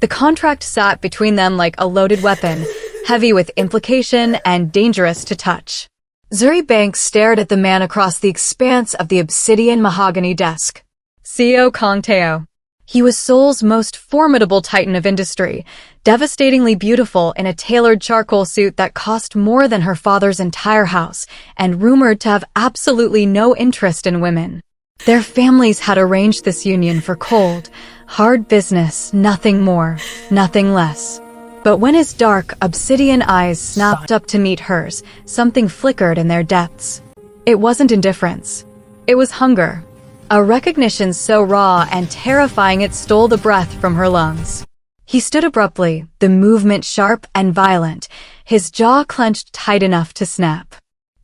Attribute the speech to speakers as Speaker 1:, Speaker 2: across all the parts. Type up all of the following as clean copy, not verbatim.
Speaker 1: The contract sat between them like a loaded weapon, heavy with implication and dangerous to touch. Zuri Banks stared at the man across the expanse of the obsidian mahogany desk. CEO Kang Tae-oh. He was Seoul's most formidable titan of industry, devastatingly beautiful in a tailored charcoal suit that cost more than her father's entire house, and rumored to have absolutely no interest in women. Their families had arranged this union for cold, hard business, nothing more, nothing less. But when his dark, obsidian eyes snapped up to meet hers, something flickered in their depths. It wasn't indifference. It was hunger. A recognition so raw and terrifying it stole the breath from her lungs. He stood abruptly, the movement sharp and violent, his jaw clenched tight enough to snap.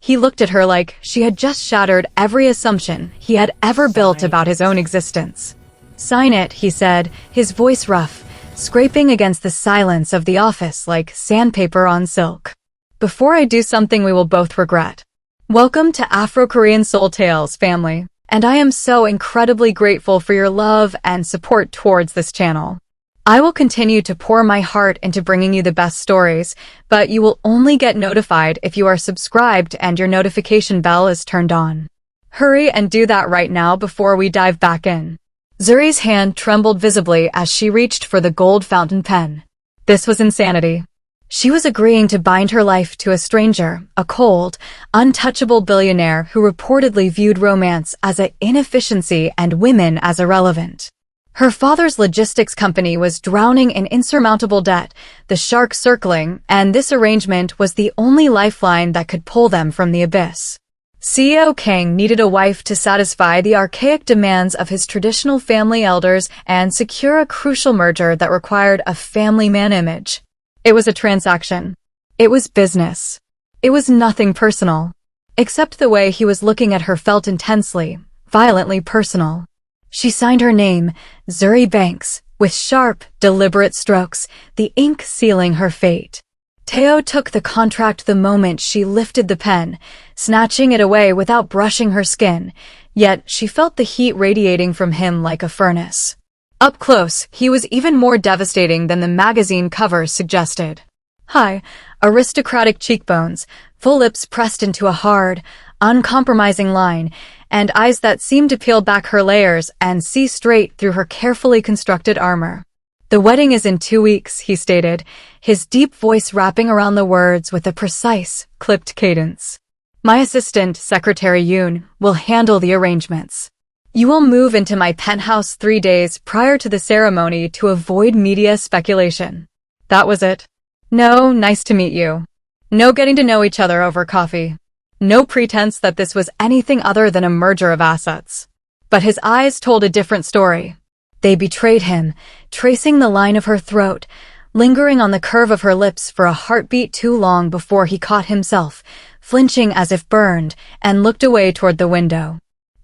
Speaker 1: He looked at her like she had just shattered every assumption he had ever built about his own existence. "Sign it," he said, his voice rough, scraping against the silence of the office like sandpaper on silk. "Before I do something we will both regret. Welcome to Afro-Korean Soul Tales, family, and I am so incredibly grateful for your love and support towards this channel. I will continue to pour my heart into bringing you the best stories, but you will only get notified if you are subscribed and your notification bell is turned on. Hurry and do that right now before we dive back in." Zuri's hand trembled visibly as she reached for the gold fountain pen. This was insanity. She was agreeing to bind her life to a stranger, a cold, untouchable billionaire who reportedly viewed romance as an inefficiency and women as irrelevant. Her father's logistics company was drowning in insurmountable debt, the shark circling, and this arrangement was the only lifeline that could pull them from the abyss. CEO Kang needed a wife to satisfy the archaic demands of his traditional family elders and secure a crucial merger that required a family man image. It was a transaction. It was business. It was nothing personal. Except the way he was looking at her felt intensely, violently personal. She signed her name, Zuri Banks, with sharp, deliberate strokes, the ink sealing her fate. Tae-oh took the contract the moment she lifted the pen, snatching it away without brushing her skin, yet she felt the heat radiating from him like a furnace. Up close, he was even more devastating than the magazine covers suggested. High, aristocratic cheekbones, full lips pressed into a hard, uncompromising line, and eyes that seemed to peel back her layers and see straight through her carefully constructed armor. "The wedding is in 2 weeks," he stated, his deep voice wrapping around the words with a precise, clipped cadence. "My assistant, Secretary Yoon, will handle the arrangements. You will move into my penthouse 3 days prior to the ceremony to avoid media speculation." That was it. No "nice to meet you." No getting to know each other over coffee. No pretense that this was anything other than a merger of assets. But his eyes told a different story. They betrayed him, tracing the line of her throat, lingering on the curve of her lips for a heartbeat too long before he caught himself, flinching as if burned, and looked away toward the window.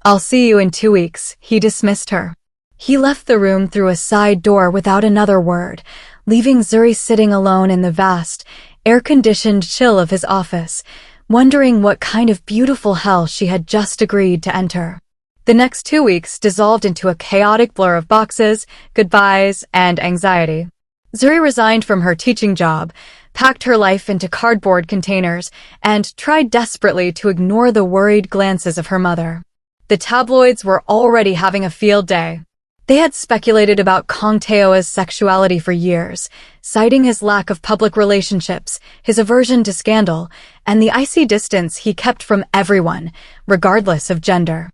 Speaker 1: "I'll see you in 2 weeks," he dismissed her. He left the room through a side door without another word, leaving Zuri sitting alone in the vast, air-conditioned chill of his office, wondering what kind of beautiful hell she had just agreed to enter. The next 2 weeks dissolved into a chaotic blur of boxes, goodbyes, and anxiety. Zuri resigned from her teaching job, packed her life into cardboard containers, and tried desperately to ignore the worried glances of her mother. The tabloids were already having a field day. They had speculated about Kang Tae-oh's sexuality for years, citing his lack of public relationships, his aversion to scandal, and the icy distance he kept from everyone, regardless of gender.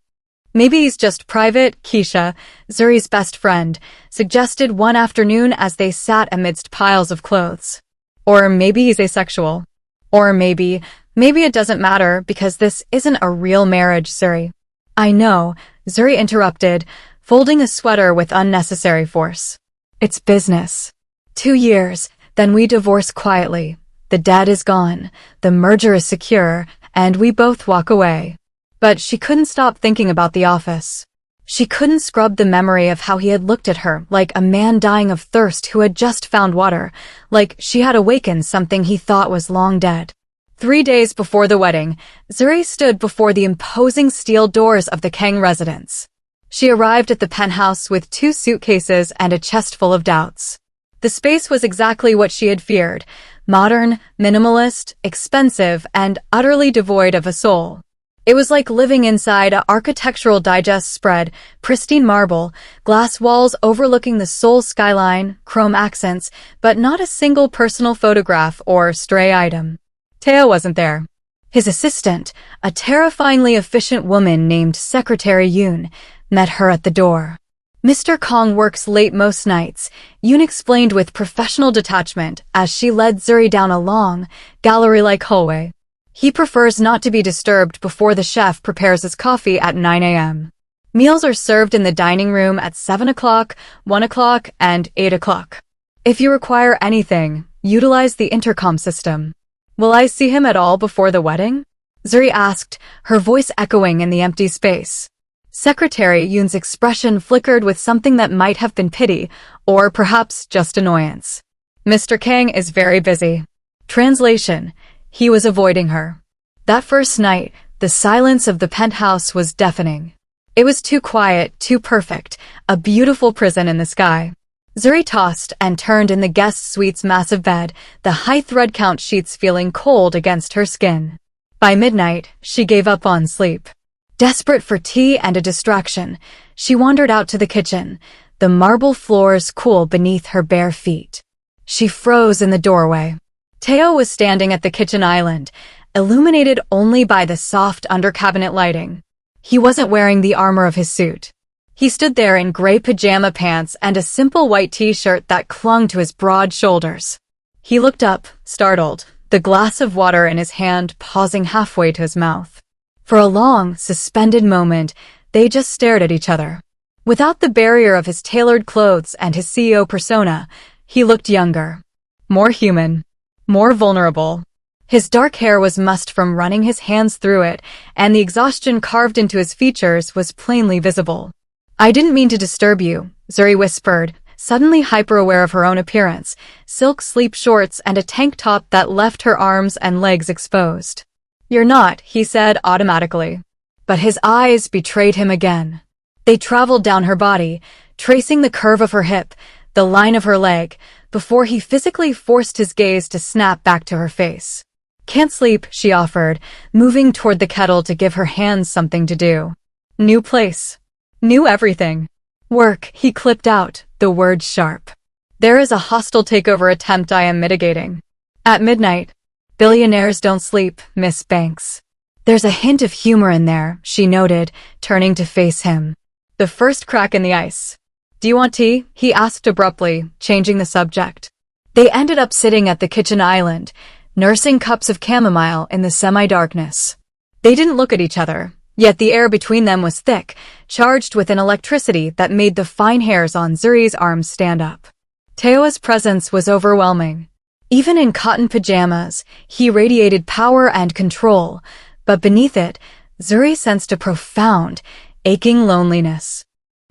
Speaker 1: "Maybe he's just private," Keisha, Zuri's best friend, suggested one afternoon as they sat amidst piles of clothes. "Or maybe he's asexual. Or maybe it doesn't matter because this isn't a real marriage, Zuri." "I know," Zuri interrupted, folding a sweater with unnecessary force. "It's business. 2 years, then we divorce quietly. The debt is gone, the merger is secure, and we both walk away." But she couldn't stop thinking about the office. She couldn't scrub the memory of how he had looked at her like a man dying of thirst who had just found water, like she had awakened something he thought was long dead. 3 days before the wedding, Zuri stood before the imposing steel doors of the Kang residence. She arrived at the penthouse with 2 suitcases and a chest full of doubts. The space was exactly what she had feared: modern, minimalist, expensive, and utterly devoid of a soul. It was like living inside a Architectural Digest spread, pristine marble, glass walls overlooking the Seoul skyline, chrome accents, but not a single personal photograph or stray item. Tae-oh wasn't there. His assistant, a terrifyingly efficient woman named Secretary Yoon, met her at the door. "Mr. Kang works late most nights," Yoon explained with professional detachment as she led Zuri down a long, gallery-like hallway. "He prefers not to be disturbed before the chef prepares his coffee at 9 a.m. Meals are served in the dining room at 7 o'clock, 1 o'clock, and 8 o'clock. If you require anything, utilize the intercom system." "Will I see him at all before the wedding?" Zuri asked, her voice echoing in the empty space. Secretary Yoon's expression flickered with something that might have been pity, or perhaps just annoyance. "Mr. Kang is very busy." Translation: he was avoiding her. That first night, the silence of the penthouse was deafening. It was too quiet, too perfect, a beautiful prison in the sky. Zuri tossed and turned in the guest suite's massive bed, the high thread count sheets feeling cold against her skin. By midnight, she gave up on sleep. Desperate for tea and a distraction, she wandered out to the kitchen, the marble floors cool beneath her bare feet. She froze in the doorway. Tae-oh was standing at the kitchen island, illuminated only by the soft under-cabinet lighting. He wasn't wearing the armor of his suit. He stood there in gray pajama pants and a simple white t-shirt that clung to his broad shoulders. He looked up, startled, the glass of water in his hand pausing halfway to his mouth. For a long, suspended moment, they just stared at each other. Without the barrier of his tailored clothes and his CEO persona, he looked younger, more human, more vulnerable. His dark hair was mussed from running his hands through it, and the exhaustion carved into his features was plainly visible. "I didn't mean to disturb you," Zuri whispered, suddenly hyper-aware of her own appearance, silk sleep shorts and a tank top that left her arms and legs exposed. "You're not," he said automatically. But his eyes betrayed him again. They traveled down her body, tracing the curve of her hip, the line of her leg, before he physically forced his gaze to snap back to her face. "Can't sleep," she offered, moving toward the kettle to give her hands something to do. "New place. New everything." "Work," he clipped out, the words sharp. "There is a hostile takeover attempt I am mitigating. At midnight. Billionaires don't sleep, Miss Banks." "There's a hint of humor in there," she noted, turning to face him. The first crack in the ice. "Do you want tea?" he asked abruptly, changing the subject. They ended up sitting at the kitchen island, nursing cups of chamomile in the semi-darkness. They didn't look at each other, yet the air between them was thick, charged with an electricity that made the fine hairs on Zuri's arms stand up. Tae-oh's presence was overwhelming. Even in cotton pajamas, he radiated power and control, but beneath it, Zuri sensed a profound, aching loneliness.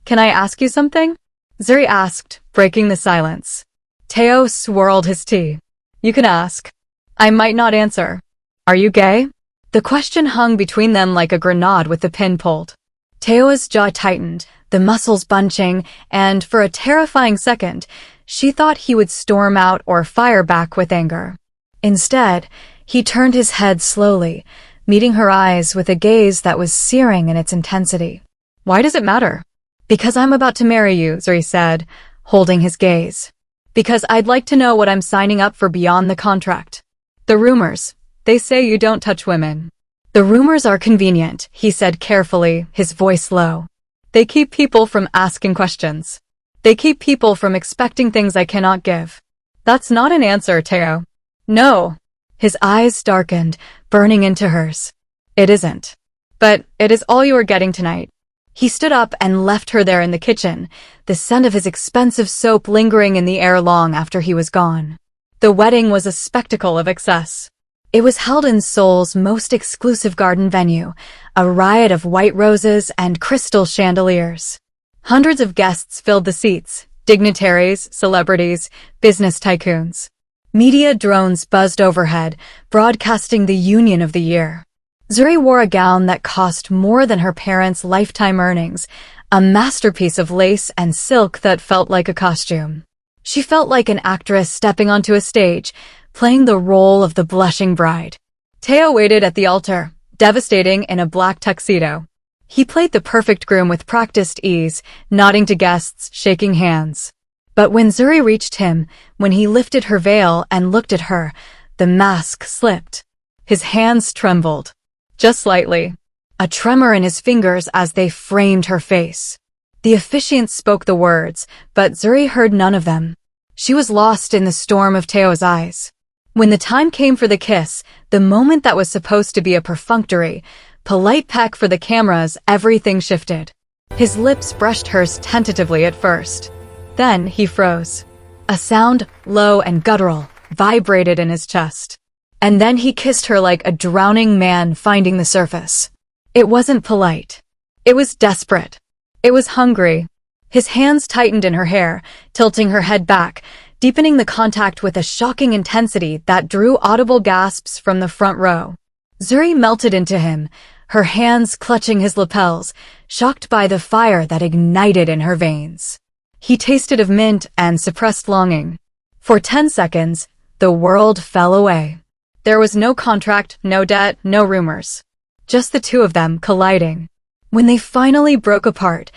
Speaker 1: "Can I ask you something?" Zuri asked, breaking the silence. Tae-oh swirled his tea. "You can ask. I might not answer. Are you gay?" The question hung between them like a grenade with the pin pulled. Tae-oh's jaw tightened, the muscles bunching, and for a terrifying second, she thought he would storm out or fire back with anger. Instead, he turned his head slowly, meeting her eyes with a gaze that was searing in its intensity. "Why does it matter?" "Because I'm about to marry you," Zuri said, holding his gaze. "Because I'd like to know what I'm signing up for beyond the contract. The rumors, they say you don't touch women." "The rumors are convenient," he said carefully, his voice low. "They keep people from asking questions. They keep people from expecting things I cannot give." "That's not an answer, Tae-oh." "No." His eyes darkened, burning into hers. "It isn't. But it is all you are getting tonight." He stood up and left her there in the kitchen, the scent of his expensive soap lingering in the air long after he was gone. The wedding was a spectacle of excess. It was held in Seoul's most exclusive garden venue, a riot of white roses and crystal chandeliers. Hundreds of guests filled the seats, dignitaries, celebrities, business tycoons. Media drones buzzed overhead, broadcasting the union of the year. Zuri wore a gown that cost more than her parents' lifetime earnings, a masterpiece of lace and silk that felt like a costume. She felt like an actress stepping onto a stage, playing the role of the blushing bride. Tae-oh waited at the altar, devastating in a black tuxedo. He played the perfect groom with practiced ease, nodding to guests, shaking hands. But when Zuri reached him, when he lifted her veil and looked at her, the mask slipped. His hands trembled. Just slightly. A tremor in his fingers as they framed her face. The officiant spoke the words, but Zuri heard none of them. She was lost in the storm of Tae-oh's eyes. When the time came for the kiss, the moment that was supposed to be a perfunctory, polite peck for the cameras, everything shifted. His lips brushed hers tentatively at first. Then he froze. A sound, low and guttural, vibrated in his chest. And then he kissed her like a drowning man finding the surface. It wasn't polite. It was desperate. It was hungry. His hands tightened in her hair, tilting her head back, deepening the contact with a shocking intensity that drew audible gasps from the front row. Zuri melted into him, her hands clutching his lapels, shocked by the fire that ignited in her veins. He tasted of mint and suppressed longing. For 10 seconds, the world fell away. There was no contract, no debt, no rumors. Just the two of them colliding. When they finally broke apart,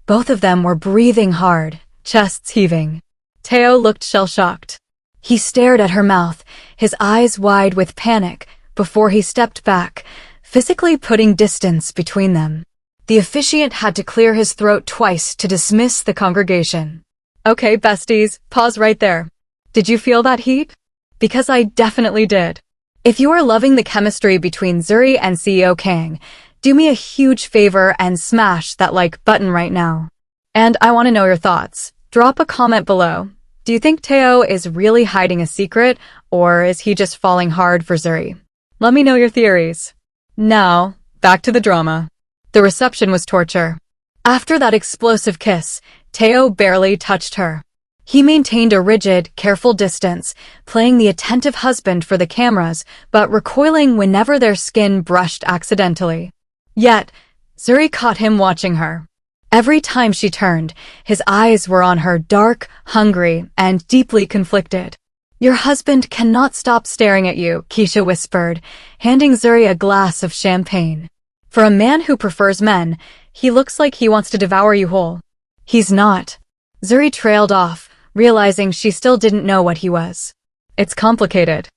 Speaker 1: both of them were breathing hard, chests heaving. Tae-oh looked shell-shocked. He stared at her mouth, his eyes wide with panic, before he stepped back, physically putting distance between them. The officiant had to clear his throat twice to dismiss the congregation. Okay, besties, pause right there. Did you feel that heat? Because I definitely did. If you are loving the chemistry between Zuri and CEO Kang, do me a huge favor and smash that like button right now. And I want to know your thoughts. Drop a comment below. Do you think Tae-oh is really hiding a secret, or is he just falling hard for Zuri? Let me know your theories. Now, back to the drama. The reception was torture. After that explosive kiss, Tae-oh barely touched her. He maintained a rigid, careful distance, playing the attentive husband for the cameras, but recoiling whenever their skin brushed accidentally. Yet, Zuri caught him watching her. Every time she turned, his eyes were on her, dark, hungry, and deeply conflicted. Your husband cannot stop staring at you, Keisha whispered, handing Zuri a glass of champagne. For a man who prefers men, he looks like he wants to devour you whole. He's not. Zuri trailed off, realizing she still didn't know what he was. It's complicated.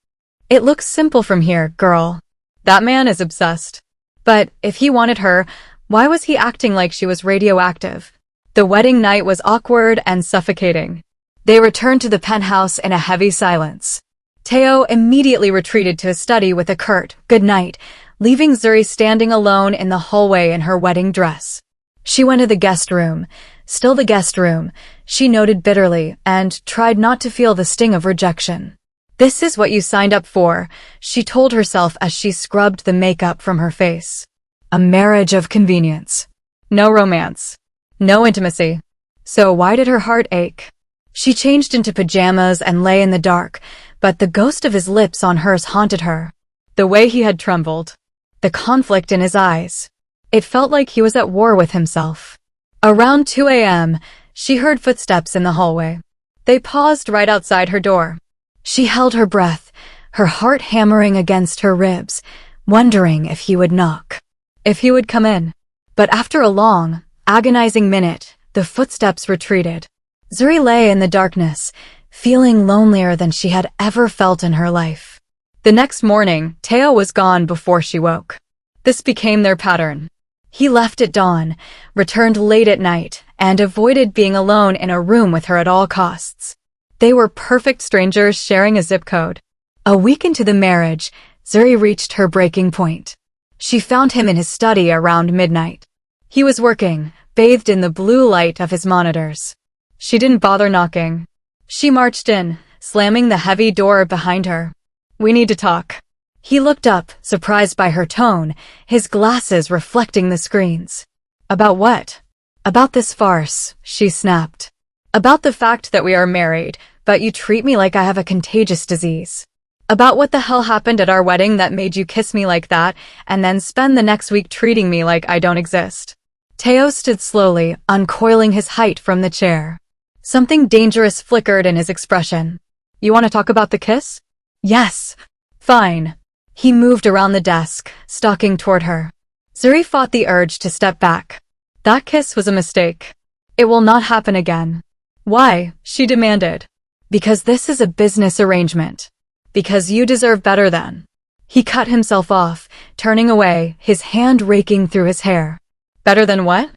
Speaker 1: It looks simple from here, girl. That man is obsessed. But if he wanted her, why was he acting like she was radioactive? The wedding night was awkward and suffocating. They returned to the penthouse in a heavy silence. Tae-oh immediately retreated to his study with a curt good night, leaving Zuri standing alone in the hallway in her wedding dress. She went to the guest room. Still the guest room, she noted bitterly, and tried not to feel the sting of rejection. This is what you signed up for, she told herself as she scrubbed the makeup from her face. A marriage of convenience. No romance. No intimacy. So why did her heart ache? She changed into pajamas and lay in the dark, but the ghost of his lips on hers haunted her. The way he had trembled. The conflict in his eyes. It felt like he was at war with himself. Around 2 a.m., she heard footsteps in the hallway. They paused right outside her door. She held her breath, her heart hammering against her ribs, wondering if he would knock. If he would come in. But after a long, agonizing minute, the footsteps retreated. Zuri lay in the darkness, feeling lonelier than she had ever felt in her life. The next morning, Tae-oh was gone before she woke. This became their pattern. He left at dawn, returned late at night, and avoided being alone in a room with her at all costs. They were perfect strangers sharing a zip code. A week into the marriage, Zuri reached her breaking point. She found him in his study around midnight. He was working, bathed in the blue light of his monitors. She didn't bother knocking. She marched in, slamming the heavy door behind her. We need to talk. He looked up, surprised by her tone, his glasses reflecting the screens. About what? About this farce, she snapped. About the fact that we are married, but you treat me like I have a contagious disease. About what the hell happened at our wedding that made you kiss me like that, and then spend the next week treating me like I don't exist. Tae-oh stood slowly, uncoiling his height from the chair. Something dangerous flickered in his expression. You want to talk about the kiss? Yes. Fine. He moved around the desk, stalking toward her. Zuri fought the urge to step back. That kiss was a mistake. It will not happen again. Why? She demanded. Because this is a business arrangement. Because you deserve better than. He cut himself off, turning away, his hand raking through his hair. Better than what?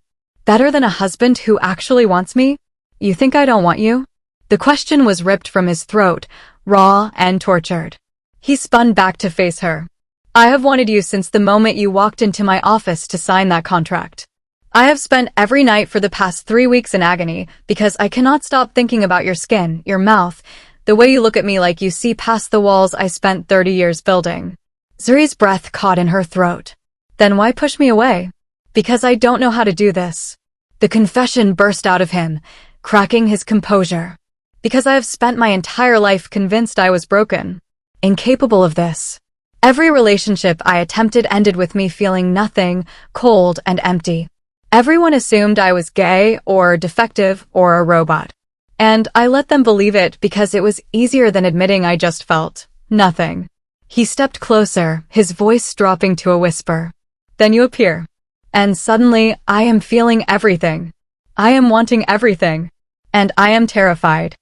Speaker 1: Better than a husband who actually wants me? You think I don't want you? The question was ripped from his throat, raw and tortured. He spun back to face her. I have wanted you since the moment you walked into my office to sign that contract. I have spent every night for the past 3 weeks in agony because I cannot stop thinking about your skin, your mouth, the way you look at me like you see past the walls I spent 30 years building. Zuri's breath caught in her throat. Then why push me away? Because I don't know how to do this. The confession burst out of him, cracking his composure. Because I have spent my entire life convinced I was broken, incapable of this. Every relationship I attempted ended with me feeling nothing, cold and empty. Everyone assumed I was gay or defective or a robot. And I let them believe it because it was easier than admitting I just felt nothing. He stepped closer, his voice dropping to a whisper. Then you appear. And suddenly, I am feeling everything. I am wanting everything. And I am terrified.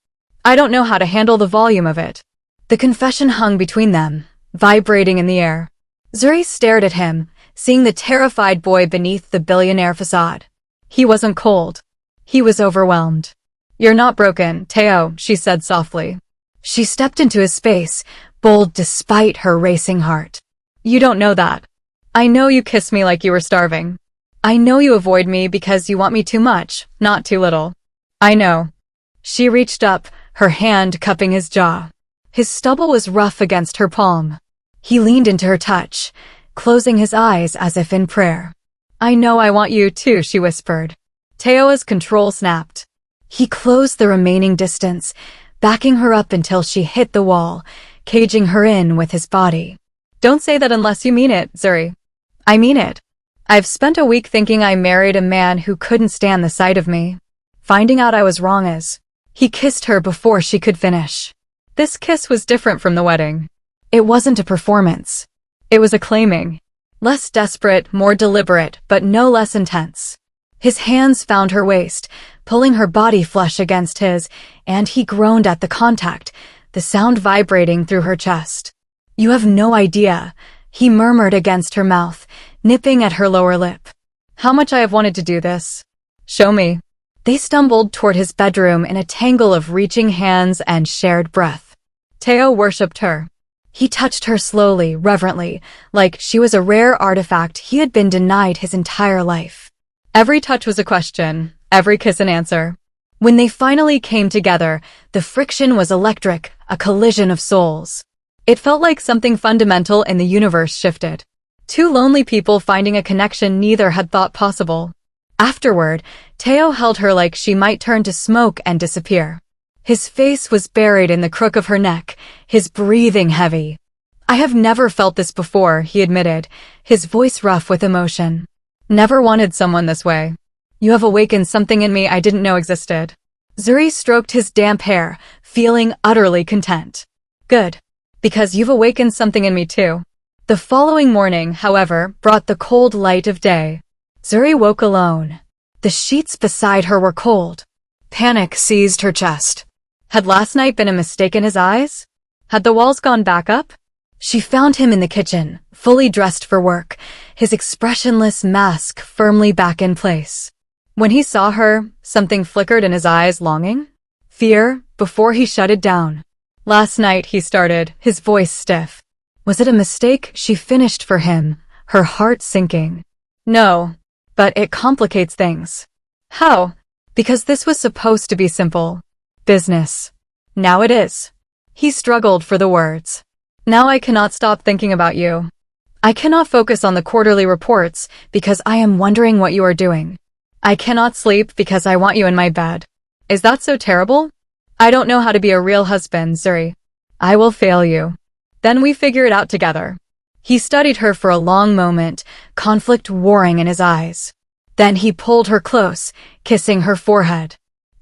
Speaker 1: I don't know how to handle the volume of it. The confession hung between them, vibrating in the air. Zuri stared at him, seeing the terrified boy beneath the billionaire facade. He wasn't cold. He was overwhelmed. You're not broken, Tae-oh, she said softly. She stepped into his space, bold despite her racing heart. You don't know that. I know you kiss me like you were starving. I know you avoid me because you want me too much, not too little. I know. She reached up, her hand cupping his jaw. His stubble was rough against her palm. He leaned into her touch, closing his eyes as if in prayer. I know I want you too, she whispered. Tae-oh's control snapped. He closed the remaining distance, backing her up until she hit the wall, caging her in with his body. Don't say that unless you mean it, Zuri. I mean it. I've spent a week thinking I married a man who couldn't stand the sight of me. Finding out I was wrong as. He kissed her before she could finish. This kiss was different from the wedding. It wasn't a performance. It was a claiming. Less desperate, more deliberate, but no less intense. His hands found her waist, pulling her body flush against his, and he groaned at the contact, the sound vibrating through her chest. You have no idea, he murmured against her mouth, nipping at her lower lip. How much I have wanted to do this. Show me. They stumbled toward his bedroom in a tangle of reaching hands and shared breath. Tae-oh worshipped her. He touched her slowly, reverently, like she was a rare artifact he had been denied his entire life. Every touch was a question, every kiss an answer. When they finally came together, the friction was electric, a collision of souls. It felt like something fundamental in the universe shifted. Two lonely people finding a connection neither had thought possible. Afterward, Tae-oh held her like she might turn to smoke and disappear. His face was buried in the crook of her neck, his breathing heavy. I have never felt this before, he admitted, his voice rough with emotion. Never wanted someone this way. You have awakened something in me I didn't know existed. Zuri stroked his damp hair, feeling utterly content. Good. Because you've awakened something in me too. The following morning, however, brought the cold light of day. Zuri woke alone. The sheets beside her were cold. Panic seized her chest. Had last night been a mistake in his eyes? Had the walls gone back up? She found him in the kitchen, fully dressed for work, his expressionless mask firmly back in place. When he saw her, something flickered in his eyes. Longing? Fear, before he shut it down. Last night, he started, his voice stiff. Was it a mistake? She finished for him, her heart sinking. No, but it complicates things. How? Because this was supposed to be simple. Business. Now it is. He struggled for the words. Now I cannot stop thinking about you. I cannot focus on the quarterly reports because I am wondering what you are doing. I cannot sleep because I want you in my bed. Is that so terrible? I don't know how to be a real husband, Zuri. I will fail you. Then we figure it out together. He studied her for a long moment, conflict warring in his eyes. Then he pulled her close, kissing her forehead.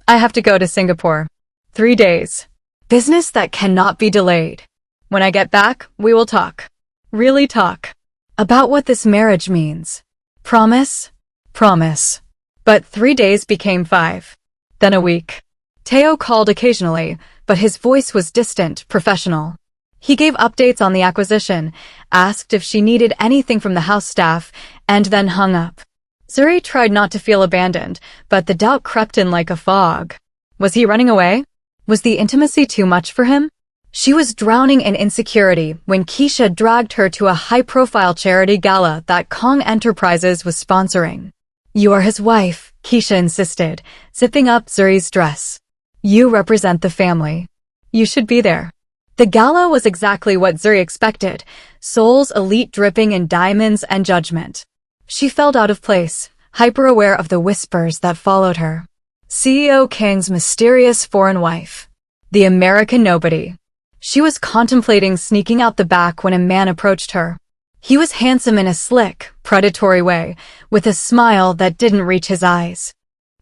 Speaker 1: I have to go to Singapore. 3 days. Business that cannot be delayed. When I get back, we will talk. Really talk. About what this marriage means. Promise? Promise. But 3 days became 5. Then a week. Tae-oh called occasionally, but his voice was distant, professional. He gave updates on the acquisition, asked if she needed anything from the house staff, and then hung up. Zuri tried not to feel abandoned, but the doubt crept in like a fog. Was he running away? Was the intimacy too much for him? She was drowning in insecurity when Keisha dragged her to a high-profile charity gala that Kang Enterprises was sponsoring. You are his wife, Keisha insisted, zipping up Zuri's dress. You represent the family. You should be there. The gala was exactly what Zuri expected, Seoul's elite dripping in diamonds and judgment. She felt out of place, hyper-aware of the whispers that followed her. CEO Kang's mysterious foreign wife. The American nobody. She was contemplating sneaking out the back when a man approached her. He was handsome in a slick, predatory way, with a smile that didn't reach his eyes.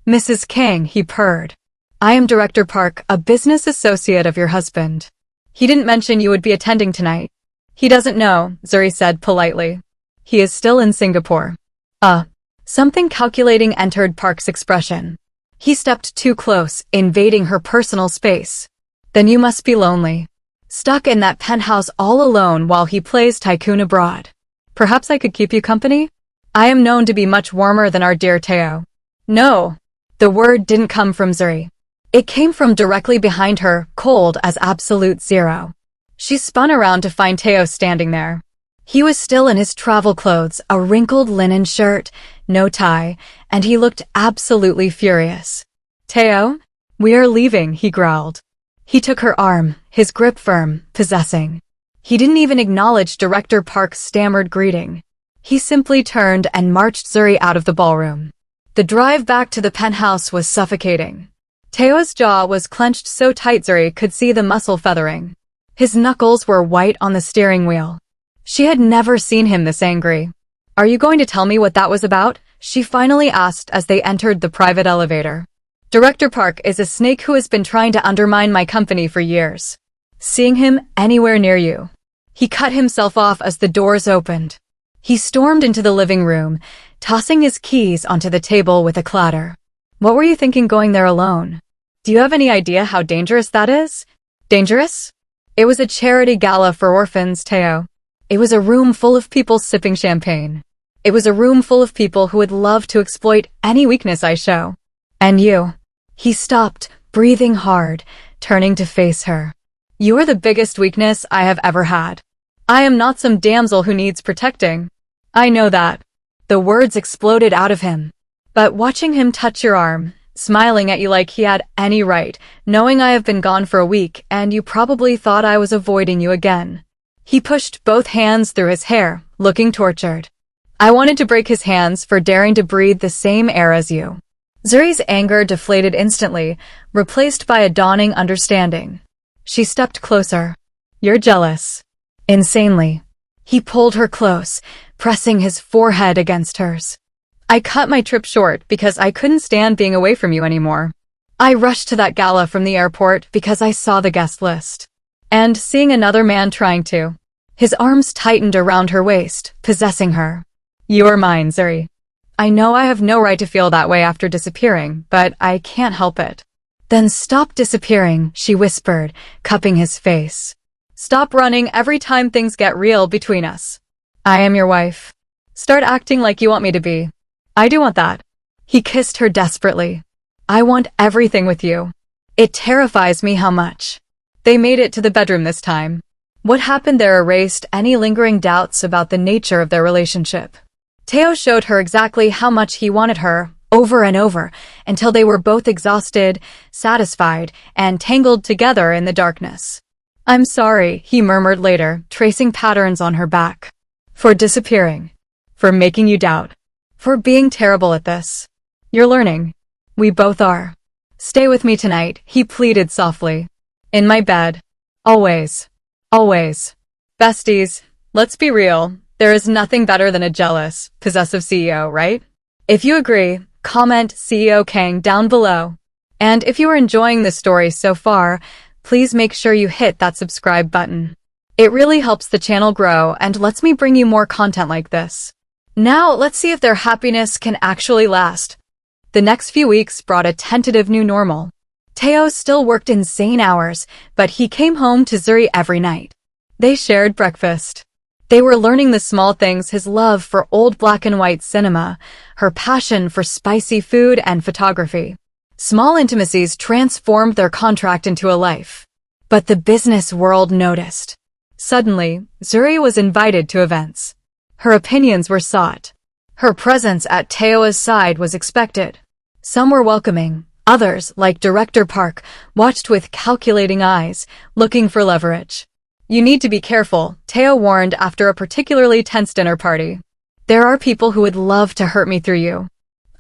Speaker 1: Mrs. Kang, he purred. I am Director Park, a business associate of your husband. He didn't mention you would be attending tonight. He doesn't know, Zuri said politely. He is still in Singapore. Something calculating entered Park's expression. He stepped too close, invading her personal space. Then you must be lonely. Stuck in that penthouse all alone while he plays tycoon abroad. Perhaps I could keep you company? I am known to be much warmer than our dear Tae-oh. No. The word didn't come from Zuri. It came from directly behind her, cold as absolute zero. She spun around to find Tae-oh standing there. He was still in his travel clothes, a wrinkled linen shirt, no tie, and he looked absolutely furious. Tae-oh? We are leaving, he growled. He took her arm, his grip firm, possessing. He didn't even acknowledge Director Park's stammered greeting. He simply turned and marched Zuri out of the ballroom. The drive back to the penthouse was suffocating. Tae-oh's jaw was clenched so tight Zuri could see the muscle feathering. His knuckles were white on the steering wheel. She had never seen him this angry. Are you going to tell me what that was about? She finally asked as they entered the private elevator. Director Park is a snake who has been trying to undermine my company for years. Seeing him anywhere near you. He cut himself off as the doors opened. He stormed into the living room, tossing his keys onto the table with a clatter. What were you thinking going there alone? Do you have any idea how dangerous that is? Dangerous? It was a charity gala for orphans, Tae-oh. It was a room full of people sipping champagne. It was a room full of people who would love to exploit any weakness I show. And you. He stopped, breathing hard, turning to face her. You are the biggest weakness I have ever had. I am not some damsel who needs protecting. I know that. The words exploded out of him. But watching him touch your arm, smiling at you like he had any right, knowing I have been gone for a week and you probably thought I was avoiding you again. He pushed both hands through his hair, looking tortured. I wanted to break his hands for daring to breathe the same air as you. Zuri's anger deflated instantly, replaced by a dawning understanding. She stepped closer. You're jealous. Insanely. He pulled her close, pressing his forehead against hers. I cut my trip short because I couldn't stand being away from you anymore. I rushed to that gala from the airport because I saw the guest list. And seeing another man trying to. His arms tightened around her waist, possessing her. You are mine, Zuri. I know I have no right to feel that way after disappearing, but I can't help it. Then stop disappearing, she whispered, cupping his face. Stop running every time things get real between us. I am your wife. Start acting like you want me to be. I do want that. He kissed her desperately. I want everything with you. It terrifies me how much. They made it to the bedroom this time. What happened there erased any lingering doubts about the nature of their relationship. Tae-oh showed her exactly how much he wanted her, over and over, until they were both exhausted, satisfied, and tangled together in the darkness. I'm sorry, he murmured later, tracing patterns on her back. For disappearing. For making you doubt. For being terrible at this. You're learning. We both are. Stay with me tonight, he pleaded softly. In my bed. Always. Always. Besties, let's be real. There is nothing better than a jealous, possessive CEO, right? If you agree, comment CEO Kang down below. And if you are enjoying this story so far, please make sure you hit that subscribe button. It really helps the channel grow and lets me bring you more content like this. Now, let's see if their happiness can actually last. The next few weeks brought a tentative new normal. Tae-oh still worked insane hours, but he came home to Zuri every night. They shared breakfast. They were learning the small things: his love for old black and white cinema, her passion for spicy food and photography. Small intimacies transformed their contract into a life. But the business world noticed. Suddenly, Zuri was invited to events. Her opinions were sought. Her presence at Tae-oh's side was expected. Some were welcoming. Others, like Director Park, watched with calculating eyes, looking for leverage. "You need to be careful," Tae-oh warned after a particularly tense dinner party. "There are people who would love to hurt me through you.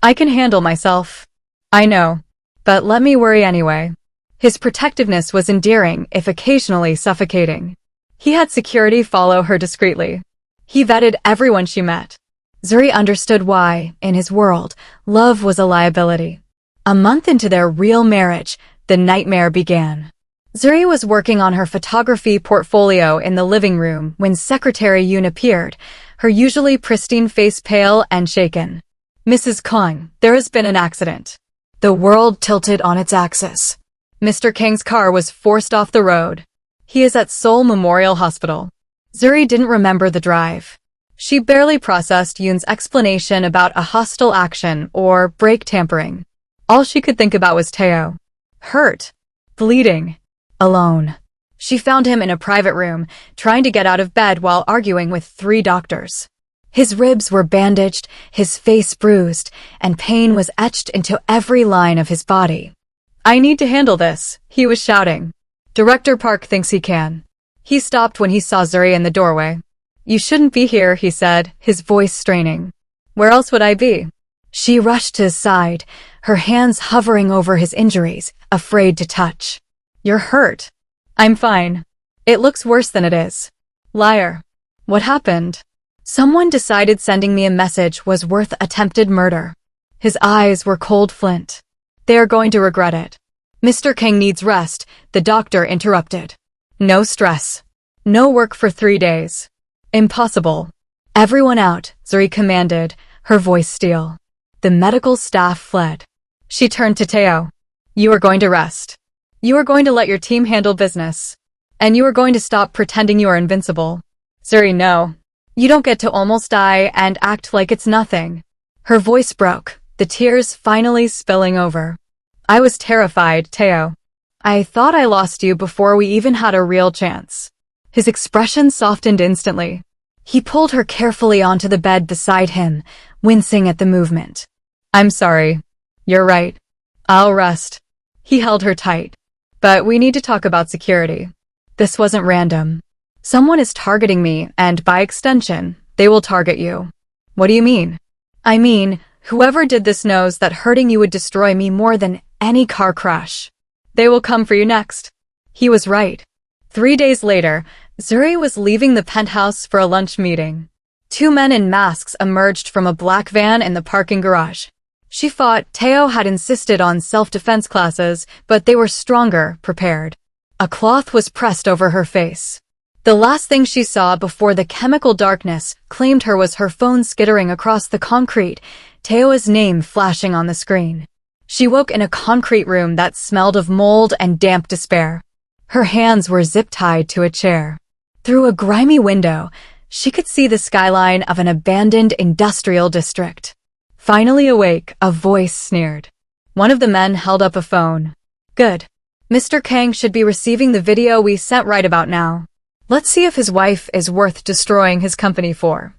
Speaker 1: I can handle myself." "I know. But let me worry anyway." His protectiveness was endearing, if occasionally suffocating. He had security follow her discreetly. He vetted everyone she met. Zuri understood why, in his world, love was a liability. A month into their real marriage, the nightmare began. Zuri was working on her photography portfolio in the living room when Secretary Yoon appeared, her usually pristine face pale and shaken. "Mrs. Kang, there has been an accident." The world tilted on its axis. Mr. Kang's car was forced off the road. He is at Seoul Memorial Hospital. Zuri didn't remember the drive. She barely processed Yoon's explanation about a hostile action or brake tampering. All she could think about was Tae-oh. Hurt. Bleeding. Alone. She found him in a private room, trying to get out of bed while arguing with 3 doctors. His ribs were bandaged, his face bruised, and pain was etched into every line of his body. "I need to handle this," he was shouting. "Director Park thinks he can." He stopped when he saw Zuri in the doorway. "You shouldn't be here," he said, his voice straining. "Where else would I be?" She rushed to his side, her hands hovering over his injuries, afraid to touch. "You're hurt." "I'm fine." "It looks worse than it is." "Liar." "What happened?" "Someone decided sending me a message was worth attempted murder." His eyes were cold flint. "They are going to regret it." "Mr. Kang needs rest," the doctor interrupted. "No stress. No work for 3 days." "Impossible." "Everyone out," Zuri commanded, her voice steel. The medical staff fled. She turned to Tae-oh. "You are going to rest. You are going to let your team handle business. And you are going to stop pretending you are invincible." "Zuri, no. You don't get to almost die and act like it's nothing." Her voice broke, the tears finally spilling over. "I was terrified, Tae-oh. I thought I lost you before we even had a real chance." His expression softened instantly. He pulled her carefully onto the bed beside him, wincing at the movement. "I'm sorry. You're right. I'll rest." He held her tight. "But we need to talk about security. This wasn't random. Someone is targeting me, and by extension, they will target you." "What do you mean?" "I mean, whoever did this knows that hurting you would destroy me more than any car crash. They will come for you next." He was right. 3 days later, Zuri was leaving the penthouse for a lunch meeting. 2 men in masks emerged from a black van in the parking garage. She thought Tae-oh had insisted on self-defense classes, but they were stronger, prepared. A cloth was pressed over her face. The last thing she saw before the chemical darkness claimed her was her phone skittering across the concrete, Tae-oh's name flashing on the screen. She woke in a concrete room that smelled of mold and damp despair. Her hands were zip-tied to a chair. Through a grimy window, she could see the skyline of an abandoned industrial district. Finally awake, a voice sneered. One of the men held up a phone. "Good. Mr. Kang should be receiving the video we sent right about now. Let's see if his wife is worth destroying his company for."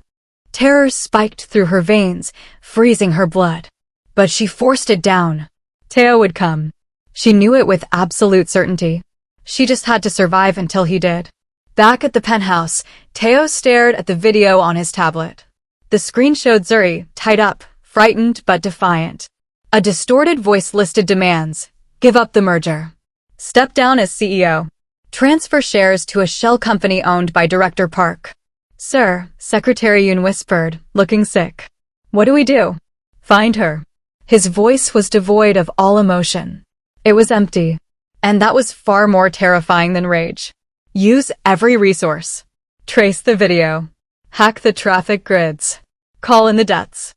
Speaker 1: Terror spiked through her veins, freezing her blood. But she forced it down. Tae-oh would come. She knew it with absolute certainty. She just had to survive until he did. Back at the penthouse, Tae-oh stared at the video on his tablet. The screen showed Zuri, tied up, frightened but defiant. A distorted voice listed demands. Give up the merger. Step down as CEO. Transfer shares to a shell company owned by Director Park. Sir, Secretary Yoon whispered, looking sick. What do we do? Find her. His voice was devoid of all emotion. It was empty. And that was far more terrifying than rage. Use every resource. Trace the video. Hack the traffic grids. Call in the deaths.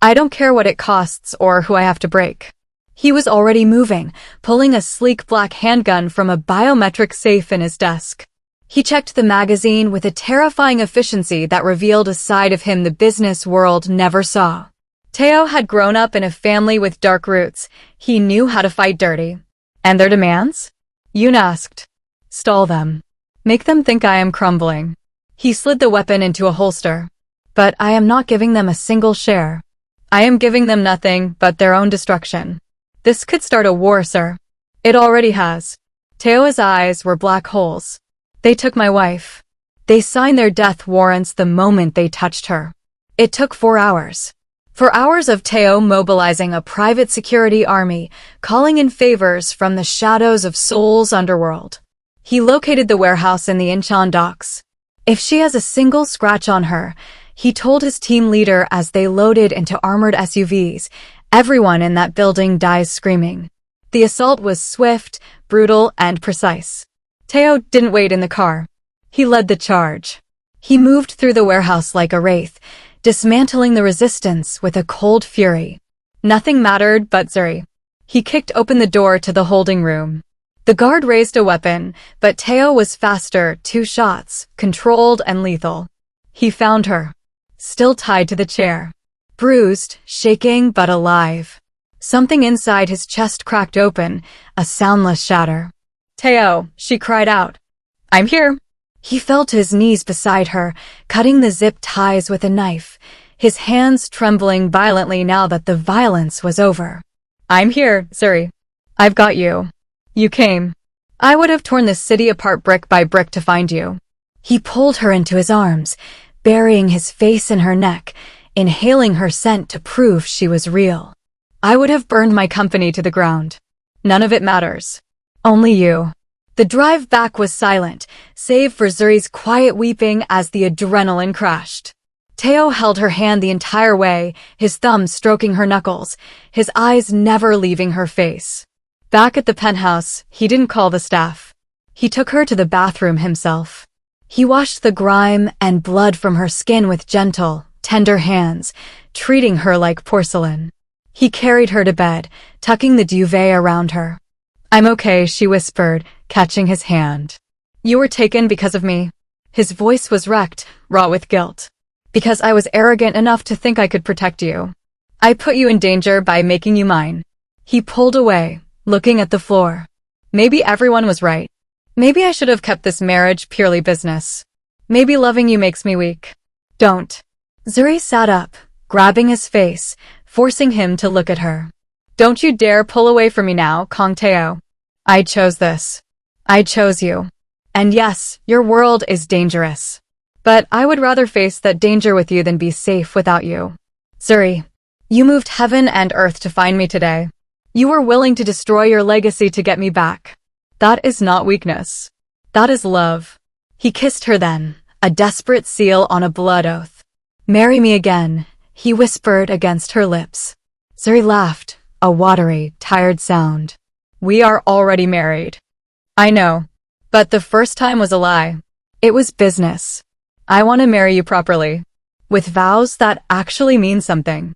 Speaker 1: I don't care what it costs or who I have to break. He was already moving, pulling a sleek black handgun from a biometric safe in his desk. He checked the magazine with a terrifying efficiency that revealed a side of him the business world never saw. Tae-oh had grown up in a family with dark roots. He knew how to fight dirty. And their demands? Yoon asked. Stall them. Make them think I am crumbling. He slid the weapon into a holster. But I am not giving them a single share. I am giving them nothing but their own destruction. This could start a war, sir. It already has. Tae-oh's eyes were black holes. They took my wife. They signed their death warrants the moment they touched her. It took 4 hours. 4 hours of Tae-oh mobilizing a private security army, calling in favors from the shadows of Seoul's underworld. He located the warehouse in the Incheon docks. If she has a single scratch on her, he told his team leader as they loaded into armored SUVs, everyone in that building dies screaming. The assault was swift, brutal, and precise. Tae-oh didn't wait in the car. He led the charge. He moved through the warehouse like a wraith, dismantling the resistance with a cold fury. Nothing mattered but Zuri. He kicked open the door to the holding room. The guard raised a weapon, but Tae-oh was faster, 2 shots, controlled and lethal. He found her, still tied to the chair. Bruised, shaking, but alive. Something inside his chest cracked open, a soundless shatter. Tae-oh, she cried out. I'm here. He fell to his knees beside her, cutting the zip ties with a knife, his hands trembling violently now that the violence was over. I'm here, Zuri. I've got you. You came. I would have torn this city apart brick by brick to find you. He pulled her into his arms, burying his face in her neck, inhaling her scent to prove she was real. I would have burned my company to the ground. None of it matters. Only you. The drive back was silent, save for Zuri's quiet weeping as the adrenaline crashed. Tae-oh held her hand the entire way, his thumb stroking her knuckles, his eyes never leaving her face. Back at the penthouse, he didn't call the staff. He took her to the bathroom himself. He washed the grime and blood from her skin with gentle, tender hands, treating her like porcelain. He carried her to bed, tucking the duvet around her. I'm okay, she whispered, catching his hand. You were taken because of me. His voice was wrecked, raw with guilt. Because I was arrogant enough to think I could protect you. I put you in danger by making you mine. He pulled away, looking at the floor. Maybe everyone was right. Maybe I should have kept this marriage purely business. Maybe loving you makes me weak. Don't. Zuri sat up, grabbing his face, forcing him to look at her. Don't you dare pull away from me now, Kang Tae-oh. I chose this. I chose you. And yes, your world is dangerous. But I would rather face that danger with you than be safe without you. Zuri, you moved heaven and earth to find me today. You were willing to destroy your legacy to get me back. That is not weakness. That is love. He kissed her then, a desperate seal on a blood oath. Marry me again, he whispered against her lips. Zuri laughed, a watery, tired sound. We are already married. I know. But the first time was a lie. It was business. I want to marry you properly. With vows that actually mean something.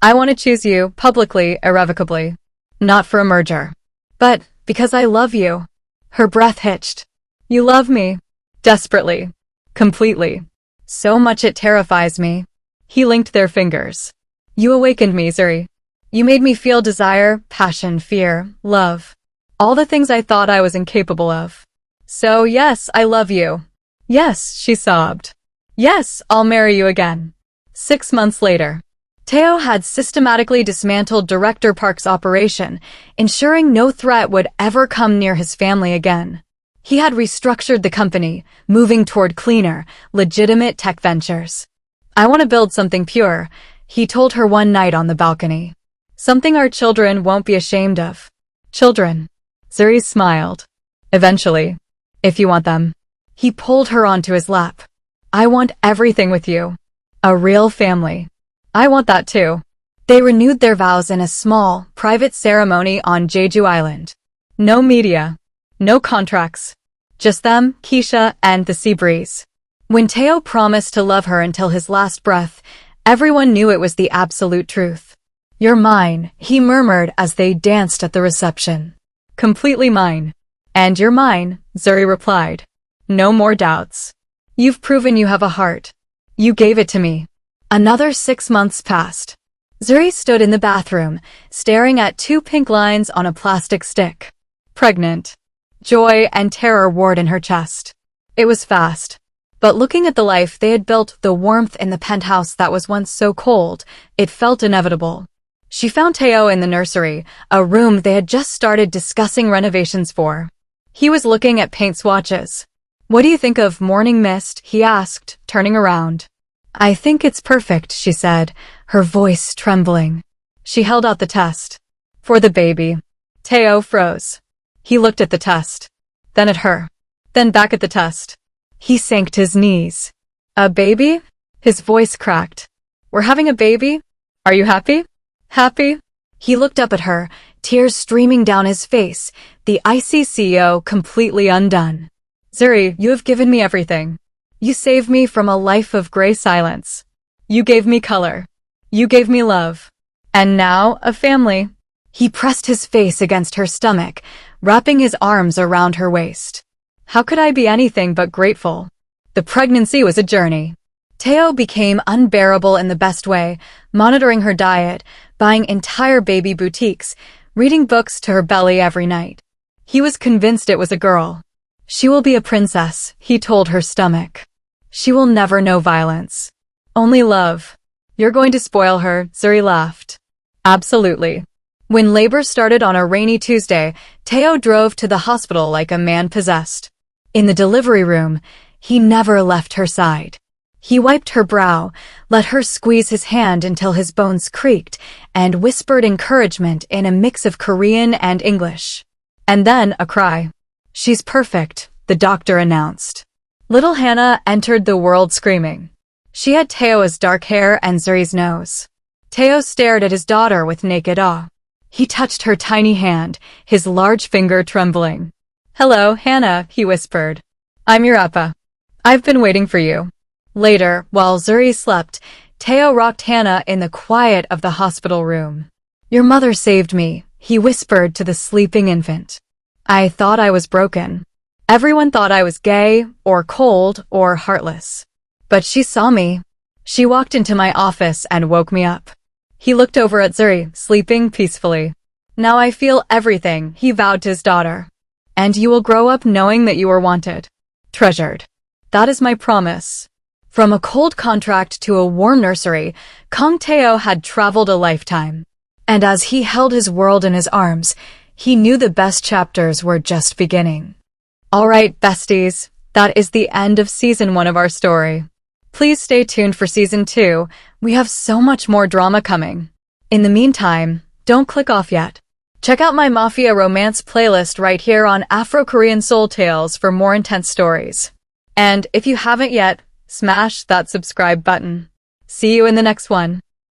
Speaker 1: I want to choose you, publicly, irrevocably. Not for a merger. But, because I love you. Her breath hitched. You love me. Desperately. Completely. So much it terrifies me. He linked their fingers. You awakened me, Zuri. You made me feel desire, passion, fear, love. All the things I thought I was incapable of. So yes, I love you. Yes, she sobbed. Yes, I'll marry you again. 6 months later. Tae-oh had systematically dismantled Director Park's operation, ensuring no threat would ever come near his family again. He had restructured the company, moving toward cleaner, legitimate tech ventures. I want to build something pure, he told her one night on the balcony. Something our children won't be ashamed of. Children. Zuri smiled. Eventually. If you want them. He pulled her onto his lap. I want everything with you. A real family. I want that too. They renewed their vows in a small, private ceremony on Jeju Island. No media. No contracts. Just them, Keisha, and the sea breeze. When Tae-oh promised to love her until his last breath, everyone knew it was the absolute truth. You're mine, he murmured as they danced at the reception. Completely mine. And you're mine, Zuri replied. No more doubts. You've proven you have a heart. You gave it to me. Another 6 months passed. Zuri stood in the bathroom, staring at 2 pink lines on a plastic stick. Pregnant. Joy and terror warred in her chest. It was fast. But looking at the life they had built, the warmth in the penthouse that was once so cold, it felt inevitable. She found Tae-oh in the nursery, a room they had just started discussing renovations for. He was looking at paint swatches. What do you think of Morning Mist? He asked, turning around. I think it's perfect, she said, her voice trembling. She held out the test. For the baby. Tae-oh froze. He looked at the test. Then at her. Then back at the test. He sank to his knees. A baby? His voice cracked. We're having a baby? Are you happy? Happy? He looked up at her, tears streaming down his face, the icy CEO completely undone. Zuri, you have given me everything. You saved me from a life of gray silence. You gave me color. You gave me love. And now, a family. He pressed his face against her stomach, wrapping his arms around her waist. How could I be anything but grateful? The pregnancy was a journey. Tae-oh became unbearable in the best way, monitoring her diet, buying entire baby boutiques, reading books to her belly every night. He was convinced it was a girl. She will be a princess, he told her stomach. She will never know violence. Only love. You're going to spoil her, Zuri laughed. Absolutely. When labor started on a rainy Tuesday, Tae-oh drove to the hospital like a man possessed. In the delivery room, he never left her side. He wiped her brow, let her squeeze his hand until his bones creaked, and whispered encouragement in a mix of Korean and English. And then a cry. She's perfect, the doctor announced. Little Hannah entered the world screaming. She had Tae-oh's dark hair and Zuri's nose. Tae-oh stared at his daughter with naked awe. He touched her tiny hand, his large finger trembling. Hello, Hannah, he whispered. I'm your appa. I've been waiting for you. Later, while Zuri slept, Tae-oh rocked Hannah in the quiet of the hospital room. Your mother saved me, he whispered to the sleeping infant. I thought I was broken. Everyone thought I was gay, or cold, or heartless. But she saw me. She walked into my office and woke me up. He looked over at Zuri, sleeping peacefully. Now I feel everything, he vowed to his daughter. And you will grow up knowing that you are wanted. Treasured. That is my promise. From a cold contract to a warm nursery, Kang Tae-oh had traveled a lifetime. And as he held his world in his arms, he knew the best chapters were just beginning. All right, besties, that is the end of season 1 of our story. Please stay tuned for season 2. We have so much more drama coming. In the meantime, don't click off yet. Check out my Mafia romance playlist right here on Afro-Korean Soul Tales for more intense stories. And if you haven't yet, smash that subscribe button. See you in the next one.